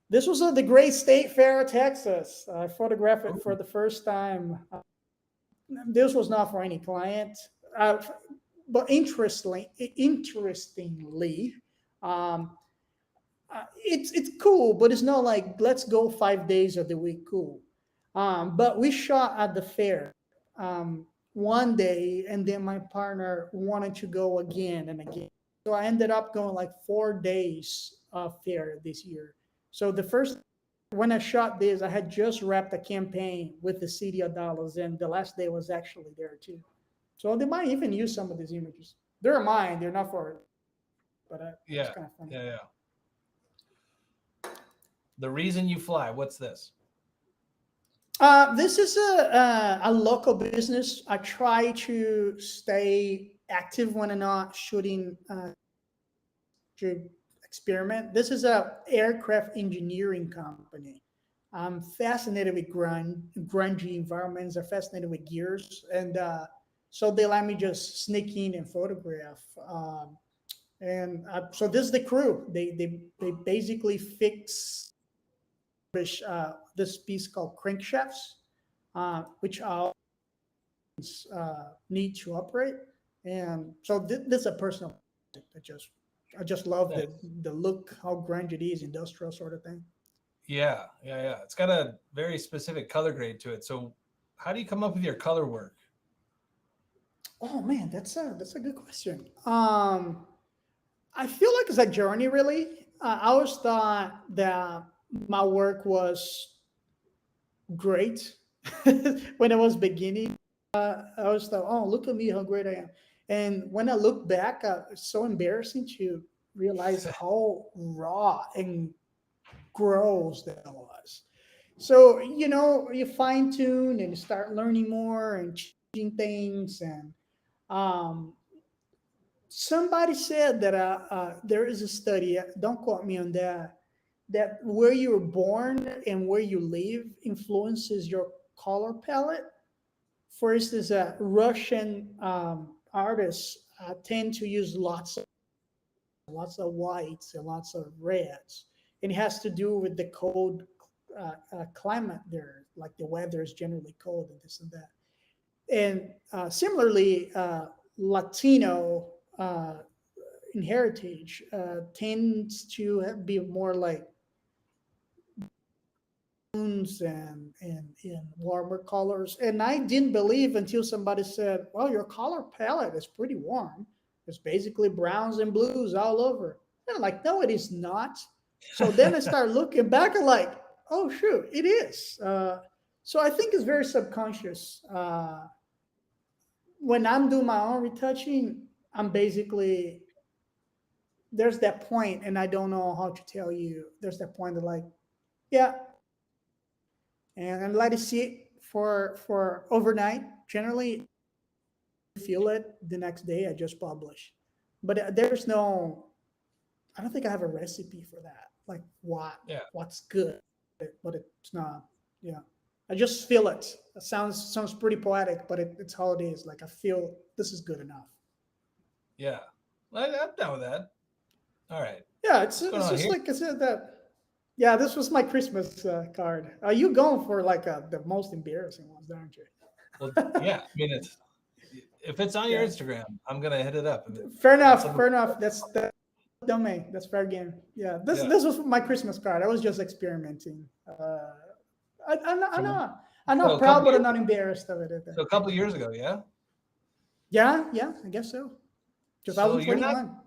This was at the Great State Fair, Texas. I photographed yeah. it for Ooh, the first time. This was not for any client, uh, but interestingly, um, it's cool, but it's not like let's go 5 days of the week. Cool, but we shot at the fair one day, and then my partner wanted to go again and again. So I ended up going like 4 days of fair this year. So the first when I shot this, I had just wrapped a campaign with the City of Dallas, and the last day was actually there too. So they might even use some of these images. They're mine. They're not for, but it's yeah, kind of funny. yeah, yeah. The reason you fly. What's this? This is a local business. I try to stay active when I'm not shooting to experiment. This is a aircraft engineering company. I'm fascinated with grungy environments. I'm fascinated with gears, and so they let me just sneak in and photograph. So this is the crew. They basically fix this piece called crankshafts, which are need to operate. And so this is a personal project. I just love Nice. the look, how grunge it is, industrial sort of thing. Yeah, yeah, yeah. It's got a very specific color grade to it. So, how do you come up with your color work? Oh man, that's a good question. I feel like it's a journey, really. I always thought that my work was great when I was beginning. I always thought, oh, look at me, how great I am. And when I look back, it's so embarrassing to realize how raw and gross that was. So, you fine tune and start learning more and changing things. And um, somebody said that there is a study, don't quote me on that, that where you were born and where you live influences your color palette. For instance, Russian artists tend to use lots of whites and lots of reds. And it has to do with the cold climate there, like the weather is generally cold and this and that. And similarly, Latino in heritage tends to be more like and warmer colors. And I didn't believe until somebody said, "Well, your color palette is pretty warm. It's basically browns and blues all over." And I'm like, "No, it is not." So then I start looking back and like, "Oh shoot, it is." So I think it's very subconscious. When I'm doing my own retouching, I'm basically there's that point, and I don't know how to tell you. There's that point that like, yeah, and let it sit for overnight. Generally, feel it the next day. I just publish, but there's no. I don't think I have a recipe for that. Like Yeah. what's good, but it's not. Yeah, I just feel it. It sounds pretty poetic, but it's how it is. Like I feel this is good enough. Yeah. I'm down with that. All right. Yeah, What's going it's on just here? like I said that. Yeah, this was my Christmas card. Are you going for like the most embarrassing ones, aren't you? Well, yeah. I mean, it's if it's on your Yeah. Instagram, I'm gonna hit it up. If Fair it's enough. on the, Fair enough. That's domain. That's fair game. Yeah. This yeah, this was my Christmas card. I was just experimenting. I'm from not I'm so not a couple proud, but I'm years, not embarrassed of it either. so a couple years ago, yeah. Yeah. Yeah. I guess so. So you're not 2021.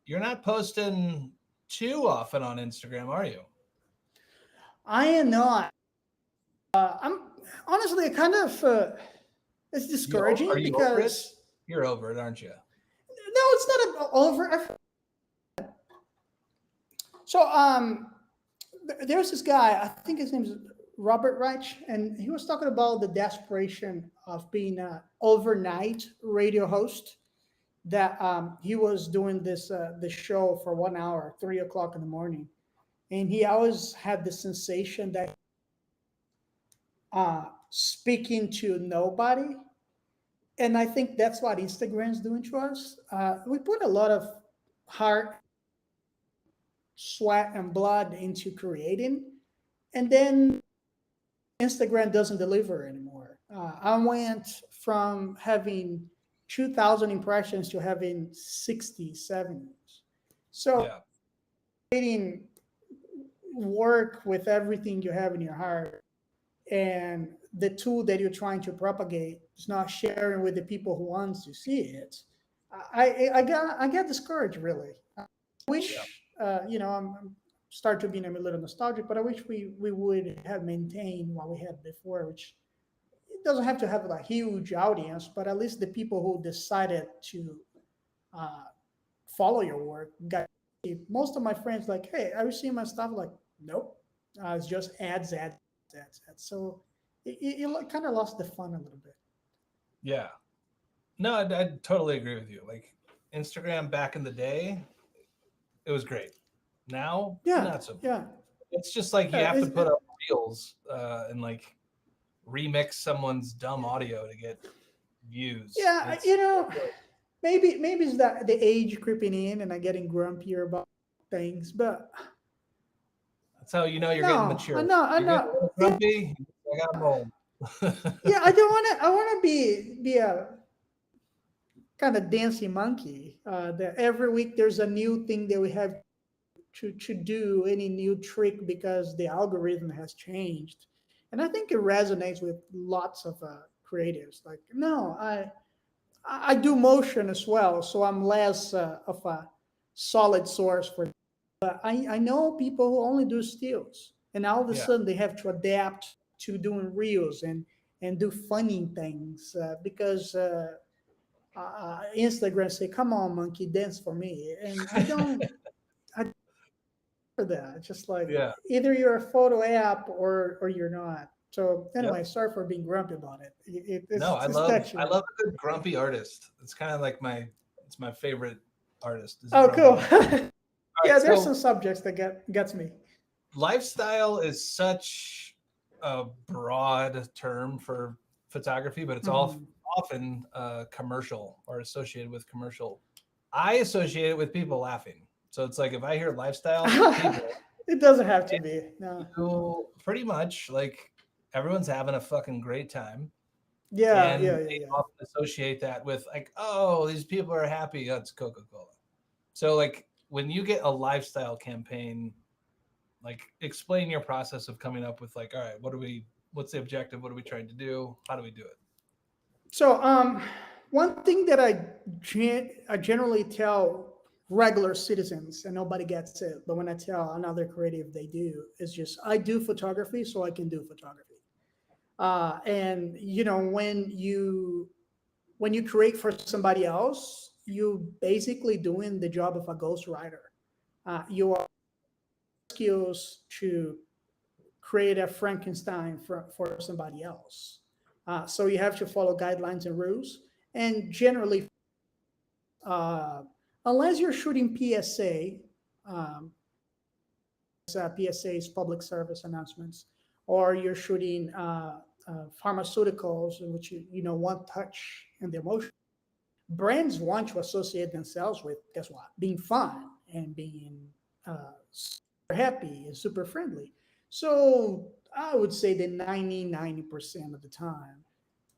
you're not posting too often on Instagram, are you? I am not. I'm honestly kind of. It's Are discouraging you over it? because You're over it, aren't you? no, it's not over. So there's this guy. I think his name is Robert Reich, and he was talking about the desperation of being an overnight radio host. That he was doing this show for 1 hour, 3 o'clock in the morning, and he always had the sensation that speaking to nobody. And I think that's what Instagram's doing to us. We put a lot of heart, sweat, and blood into creating, and then Instagram doesn't deliver anymore. I went from having 2,000 impressions to having 60, 70. So Yeah. creating work with everything you have in your heart, and the tool that you're trying to propagate is not sharing with the people who wants to see it. I get discouraged really. I Yeah. wish I'm start to being a little nostalgic, but I wish we would have maintained what we had before, which it doesn't have to have a huge audience, but at least the people who decided to uh, follow your work got. Most of my friends like, hey, are you seeing my stuff? Like, nope, it's just ads. So it kind of lost the fun a little bit. Yeah. No, I totally agree with you. Like Instagram back in the day, it was great. Now, Yeah, not so. yeah, It's just like you yeah. have to put up reels and like remix someone's dumb audio to get views. And Yeah, maybe it's that the age creeping in and I'm getting grumpier about things, but that's how you know you're getting no, mature. I You're getting know. a little Yeah, grumpy. I got mold. yeah. I don't want to. I want to be a kind of dancing monkey. That every week there's a new thing that we have to do, any new trick because the algorithm has changed, and I think it resonates with lots of creatives. Like, no, I do motion as well, so I'm less of a solid source for. But I know people who only do stills, and all of a Yeah. sudden they have to adapt to doing reels and do funny things because Instagram say, "Come on, monkey, dance for me," and I don't for that. It's just like Yeah. either you're a photo app or you're not. So Yep. anyway, sorry for being grumpy about it. No, It's touchy. I love a good grumpy artist. It's kind of like it's my favorite artist is a Oh, grumpy cool. artist. All Yeah, right, there's so some subjects that gets me. lifestyle is such a broad term for photography, but it's all Mhm. often commercial or associated with commercial. I associate it with people laughing. So it's like if I hear lifestyle, people, It doesn't have to be. No. you pretty much like everyone's having a fucking great time. Yeah, And yeah, yeah, they yeah. often associate that with like, oh, these people are happy. That's Coca-Cola. So like when you get a lifestyle campaign, like explain your process of coming up with like, all right, what's the objective? What are we trying to do? How do we do it? So, one thing that I generally tell regular citizens, and nobody gets it, but when I tell another creative, they do, is just I do photography, so I can do photography. And when you create for somebody else, you basically doing the job of a ghostwriter. You are skills to create a Frankenstein for somebody else. So you have to follow guidelines and rules. And generally, uh, unless you're shooting PSA, um, PSA's public service announcements, or you're shooting pharmaceuticals in which you one touch and the emotion. Brands want to associate themselves with, guess what, being fun and being super happy and super friendly. So I would say that 90% of the time,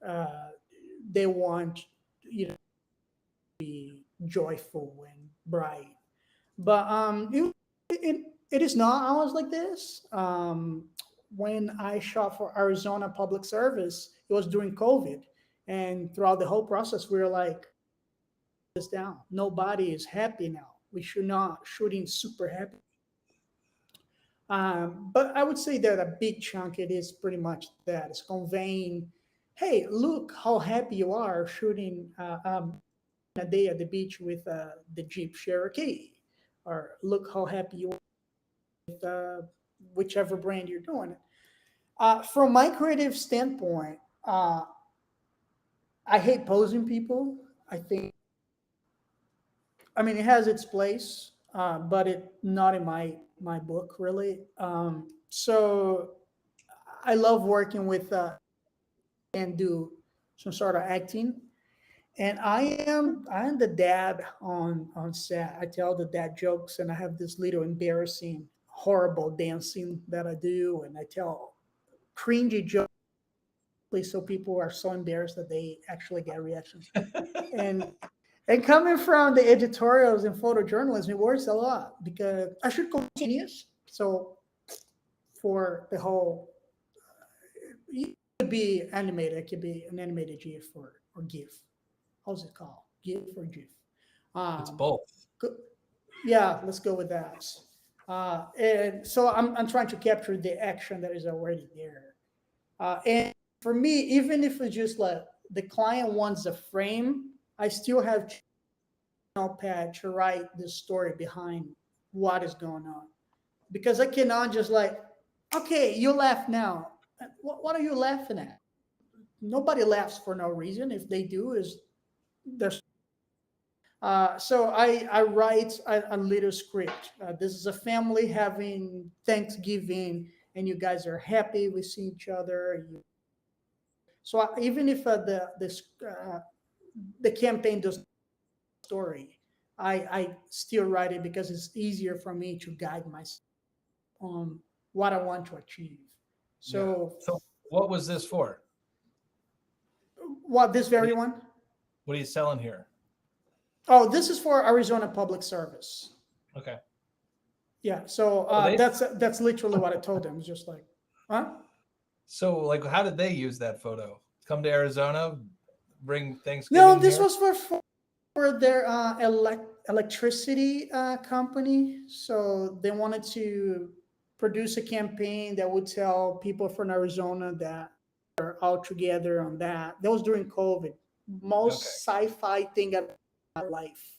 uh, they want to be joyful and bright. But it is not always like this. When I shot for Arizona Public Service, it was during COVID. And throughout the whole process, we were like, this down. Nobody is happy now. We should not shooting super happy. But I would say that a big chunk it is pretty much that it's conveying, hey, look how happy you are shooting a day at the beach with the Jeep Cherokee, or look how happy you are with whichever brand you're doing. From my creative standpoint, I hate posing people. I think I mean, it has its place, but it not in my book really. So I love working with and do some sort of acting. And I am the dad on set. I tell the dad jokes, and I have this little embarrassing, horrible dancing that I do, and I tell cringy jokes so people are so embarrassed that they actually get reactions. And And coming from the editorials and photojournalism, it works a lot because I should continue. So for the whole, it could be animated. It could be an animated GIF or GIF. How's it called? GIF or GIF? It's Um, both. yeah, let's go with that. And so I'm trying to capture the action that is already there. And for me, even if it's just like the client wants a frame, I still have notepad to write the story behind what is going on because I cannot just like, okay, you laugh now. What are you laughing at? Nobody laughs for no reason. If they do, is there's so I write a little script. This is a family having Thanksgiving, and you guys are happy. We see each other. So even if the campaign does story, I still write it because it's easier for me to guide myself on what I want to achieve. Yeah. So, So what was this for? what this What are very you, one? what are you selling here? Oh, this is for Arizona Public Service. Okay. Yeah. So Oh, they that's literally what I told them. It's just like, huh? so like how did they use that photo? Come to Arizona, bring No, Thanksgiving this here? was for their electricity company. So they wanted to produce a campaign that would tell people from Arizona that are all together on that. That was during COVID. most sci-fi thing I've done in my life.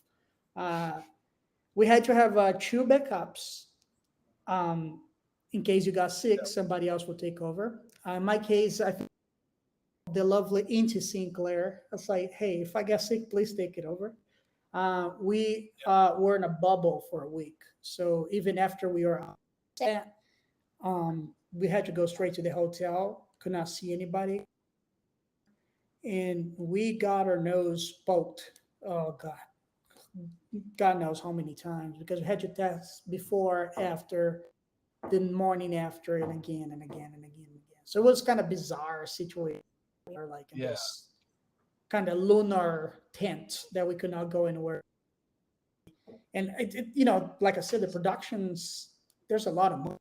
Uh, we had to have two backups um, in case you got sick. Somebody else would take over. In my case, I think the lovely Inti Sinclair. I was like, hey, if I get sick, please take it over. We were in a bubble for a week. So even after we were out, we had to go straight to the hotel, could not see anybody. And we got our nose poked. Oh, God. God knows how many times because we had to test before, after, the morning after, and again and again and again and again. So it was kind of bizarre situation. We were like in Yeah. this kind of lunar tent that we could not go anywhere. And like I said, the productions, there's a lot of money.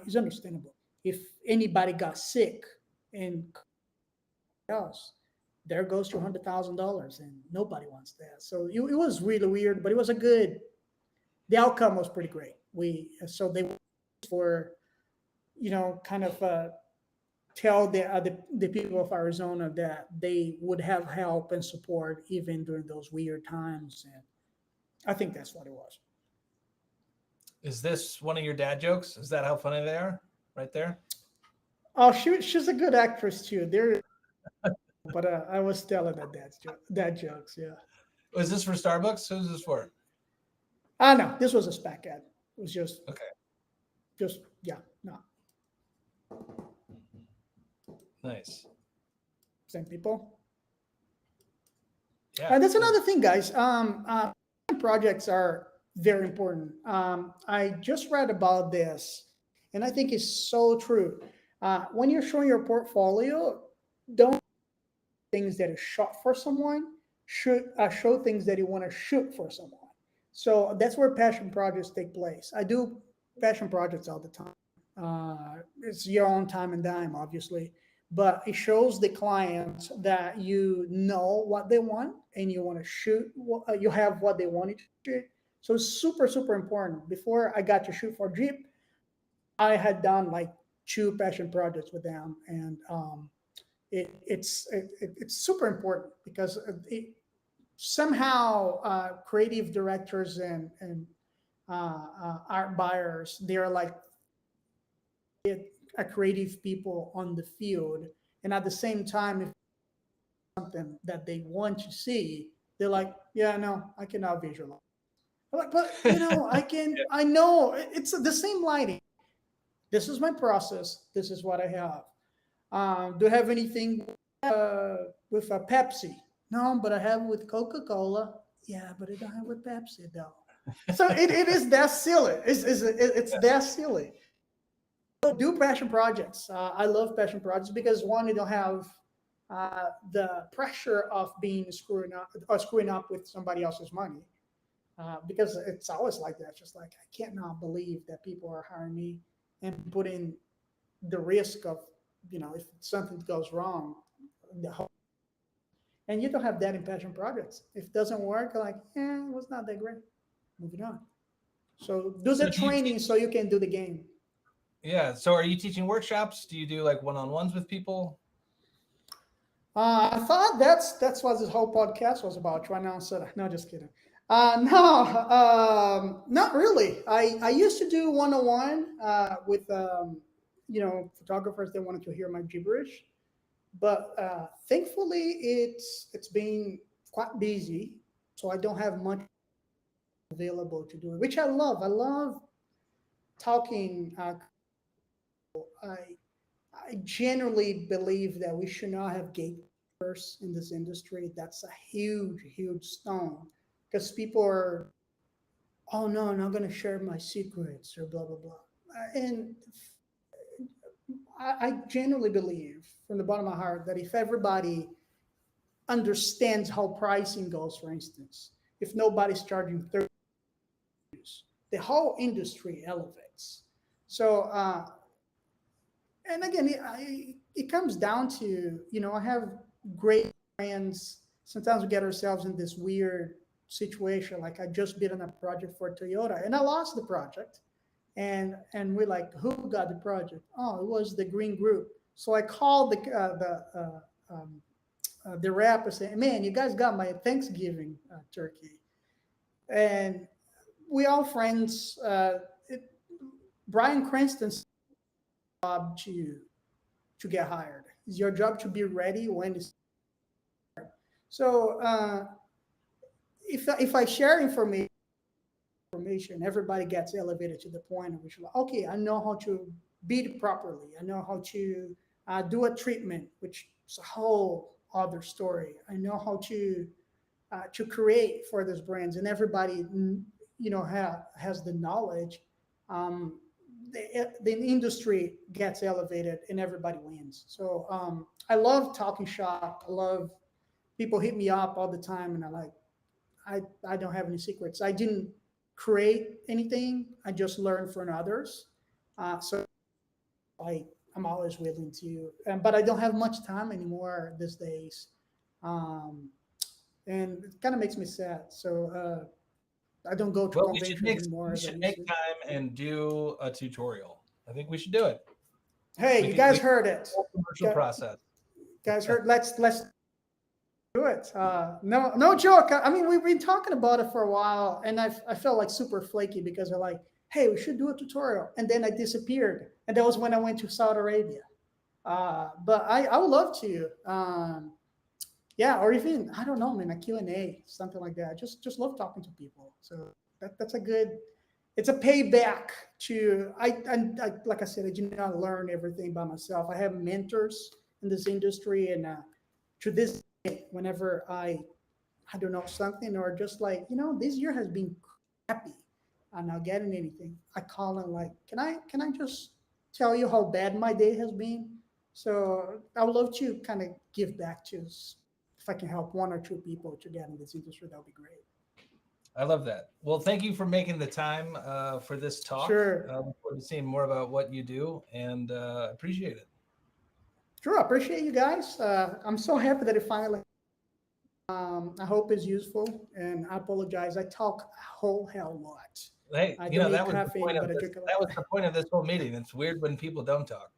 It's understandable. If anybody got sick and else, there goes $200,000, and nobody wants that. So it was really weird, but it was a good. The outcome was pretty great. They for kind of tell the people of Arizona that they would have help and support even during those weird times, and I think that's what it was. Is this one of your dad jokes? Is that how funny they are? Right there. Oh, she's a good actress too. There, but I was telling dad jokes. Yeah. Was this for Starbucks? Who's this for? No, this was a spec ad. It was just Okay. No. Nice. Same people. Yeah. And that's another thing, guys. Projects are very important. I just read about this, and I think it's so true. When you're showing your portfolio, don't things that are shot for someone. Should show things that you want to shoot for someone. So that's where passion projects take place. I do passion projects all the time. It's your own time and dime, obviously, but it shows the client that you know what they want and you want to shoot. You have what they wanted to shoot. So it's super, super important. Before I got to shoot for Jeep, I had done like two passion projects with them, and it's super important because somehow creative directors and art buyers, they're like a creative people on the field, and at the same time, if something that they want to see, they're like, yeah, no, I cannot visualize. I'm like, but I can. Yeah. I know it's the same lighting. This is my process. This is what I have. Do you have anything with a Pepsi? No, but I have with Coca-Cola. Yeah, but I don't have with Pepsi though. So it is that silly. It's that silly. Do passion projects. I love passion projects because one, you don't have the pressure of being screwing up with somebody else's money. Because it's always like that. Just like I cannot believe that people are hiring me and putting the risk of if something goes wrong, and you don't have that in passion projects. If it doesn't work, like it was not that great. Moving on. So do the training so you can do the game. Yeah. So are you teaching workshops? Do you do like one-on-ones with people? I thought that's what this whole podcast was about. Trying to answer. No, just kidding. No, not really. I used to do one-on-one with photographers that wanted to hear my gibberish, but thankfully it's been quite busy, so I don't have much available to do it, which I love. I love talking. I generally believe that we should not have gatekeepers in this industry. That's a huge, huge stone because people are, oh no, I'm not going to share my secrets or blah, blah, blah. And I genuinely believe from the bottom of my heart that if everybody understands how pricing goes, for instance, if nobody's charging 30, the whole industry elevates. So, and again, it comes down to, I have great friends. Sometimes we get ourselves in this weird situation. Like I just bid on a project for Toyota and I lost the project. And we're like, who got the project? Oh, it was the Green Group. So I called the rapper saying, "Man, you guys got my Thanksgiving turkey," and we all friends. Brian Cranston's job to get hired. It's your job to be ready when it's so. If I share information, everybody gets elevated to the point of which, like, okay, I know how to beat properly. I know how to do a treatment, which is a whole other story. I know how to create for those brands, and everybody, has the knowledge. Um, the industry gets elevated, and everybody wins. So I love talking shop. I love people hit me up all the time, and I don't have any secrets. I didn't create anything. I just learned from others. So I I'm always willing to, but I don't have much time anymore these days, um, and it kind of makes me sad. So I don't go to Well, conventions anymore we as I should used make to. time and do a tutorial. I think we should do it. Hey, We you could guys heard it. whole commercial Gu- process. Guys heard. Let's do it. No joke. I mean, we've been talking about it for a while, and I felt like super flaky because they're like, "Hey, we should do a tutorial," and then I disappeared, and that was when I went to Saudi Arabia. But I would love to. Yeah, or even I don't know, man, a Q&A, something like that. Just love talking to people. So that's a good. It's a payback to I like I said, I did not learn everything by myself. I have mentors in this industry, and to this day, whenever I don't know something, or just like, this year has been crappy. I'm not getting anything. I call them like, can I just tell you how bad my day has been? So I would love to kind of give back to, if I can help one or two people to get in this industry, that would be great. I love that. Well, thank you for making the time for this talk. Sure. Look forward to seeing more about what you do, and appreciate it. Sure. I appreciate you guys. I'm so happy that it finally, I hope it's useful, and I apologize. I talk a whole hell lot. Hey, I don't need that was the point caffeine, of but I this. drink a That lot. was the point of this whole meeting. It's weird when people don't talk.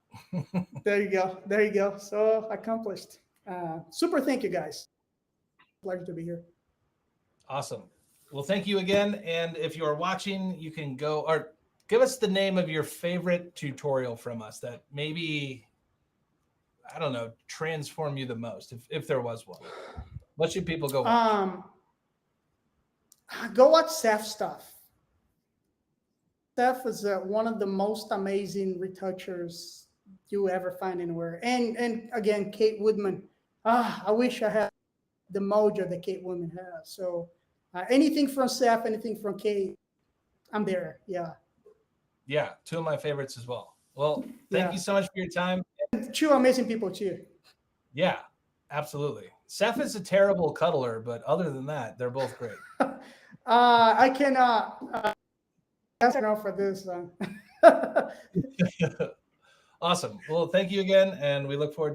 There you go. There you go. So accomplished. Super. Thank you, guys. Pleasure to be here. Awesome. Well, thank you again. And if you are watching, you can go or give us the name of your favorite tutorial from us that maybe, I don't know, transform you the most, if there was one. What should people go watch? Go watch Seth stuff. Seth is one of the most amazing retouchers you ever find anywhere. And again, Kate Woodman. I wish I had the mojo that Kate Woodman has. So anything from Seth, anything from Kate, I'm there. Yeah. Yeah, two of my favorites as well. Well, thank Yeah. you so much for your time. Two amazing people too. Yeah, absolutely. Seth is a terrible cuddler, but other than that, they're both great. I cannot. That's enough for this. Awesome. Well, thank you again, and we look forward to